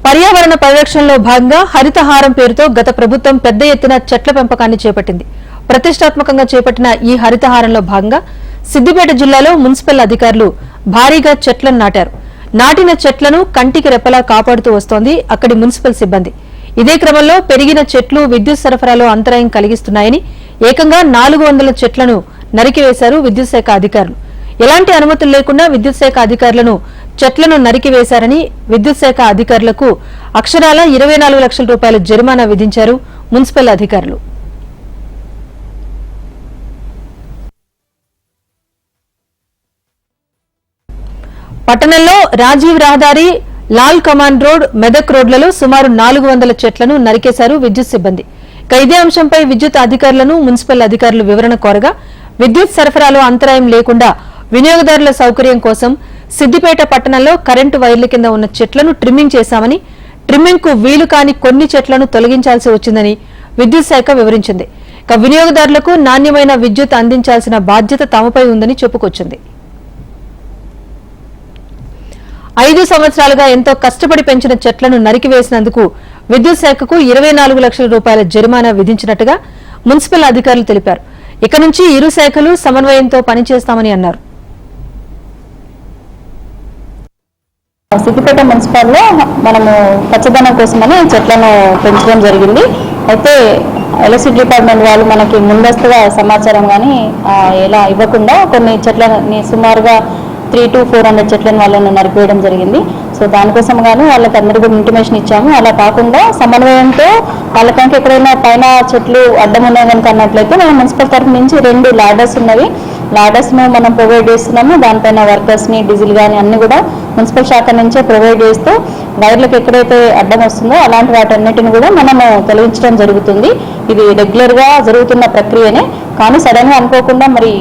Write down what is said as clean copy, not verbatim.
పర్యావరణ పరిరక్షణలో భాగంగా హరితహారం పేరుతో గత ప్రభుత్వం పెద్ద ఎత్తున చెట్ల పెంపకాన్ని చేపట్టింది. ప్రతిష్టాత్మకంగా చేపట్టిన ఈ హరితహారంలో భాగంగా సిద్దిపేట జిల్లాలో మున్సిపల్ అధికారులు భారీగా చెట్లను నాటారు. నాటిన చెట్లను కంటికి రెప్పలా కాపాడుతూ వస్తోంది అక్కడి మున్సిపల్ సిబ్బంది. ఇదే క్రమంలో పెరిగిన చెట్లు విద్యుత్ సరఫరాలో అంతరాయం కలిగిస్తున్నాయని ఏకంగా 400 చెట్లను నరికివేశారు విద్యుత్ శాఖ అధికారులు. ఎలాంటి అనుమతులు లేకుండా విద్యుత్ శాఖ అధికారులను చెట్లను నరికివేశారని విద్యుత్ శాఖ అధికారులకు అక్షరాల 24 లక్షల రూపాయల జరిమానా విధించారు మున్సిపల్ అధికారులు. పట్టణంలో రాజీవ్ రహదారి, లాల్ కమాండ్ రోడ్, మెదక్ రోడ్లలో సుమారు 400 చెట్లను నరికేశారు విద్యుత్ సిబ్బంది. ఇదే అంశంపై విద్యుత్ అధికారులను మున్సిపల్ అధికారులు వివరణ కోరగా విద్యుత్ సరఫరాలో అంతరాయం లేకుండా వినియోగదారుల సౌకర్యం కోసం సిద్దిపేట పట్టణంలో కరెంటు వైర్ల కింద ఉన్న చెట్లను ట్రిమ్మింగ్ చేశామని, ట్రిమ్మింగ్ కు వీలు కాని కొన్ని చెట్లను తొలగించాల్సి వచ్చిందని విద్యుత్ శాఖ వివరించింది. వినియోగదారులకు నాణ్యమైన విద్యుత్ అందించాల్సిన బాధ్యత తమపై ఉందని చెప్పుకొచ్చింది. 5 సంవత్సరాలుగా ఎంతో కష్టపడి పెంచిన చెట్లను నరికివేసినందుకు విద్యుత్ శాఖకు 24 లక్షల రూపాయల జరిమానా విధించినట్టుగా మున్సిపల్ అధికారులు తెలిపారు. ఇక నుంచి ఇరు శాఖలు సమన్వయంతో పనిచేస్తామని అన్నారు. సిద్దిపేట మున్సిపాల్లో మనము పచ్చదనం కోసమని చెట్లను పెంచడం జరిగింది. అయితే ఎలక్ట్రిసిటీ డిపార్ట్మెంట్ వాళ్ళు మనకి ముందస్తుగా సమాచారం కానీ ఎలా ఇవ్వకుండా కొన్ని చెట్లని సుమారుగా 300 to 400 చెట్లను వాళ్ళను నరికివేయడం జరిగింది. సో దానికోసం కానీ వాళ్ళకి అందరికీ కూడా ఇంటిమేషన్ ఇచ్చాము. అలా కాకుండా సమన్వయంతో వాళ్ళ కనుక ఎక్కడైనా పైన చెట్లు అడ్డం ఉన్నాయి కనుక అన్నట్లయితే మనం మున్సిపల్ తరఫు నుంచి 2 లాడర్స్ ఉన్నవి. లాడర్స్ను మనం ప్రొవైడ్ చేస్తున్నాము. దానిపైన వర్కర్స్ని, డీజిల్ కానీ అన్ని కూడా మున్సిపల్ శాఖ నుంచే ప్రొవైడ్ చేస్తూ వైర్లకు ఎక్కడైతే అడ్డం వస్తుందో అలాంటి వాటన్నిటిని కూడా మనము తొలగించడం జరుగుతుంది. ఇది రెగ్యులర్గా జరుగుతున్న ప్రక్రియనే, కానీ సడన్గా అనుకోకుండా మరి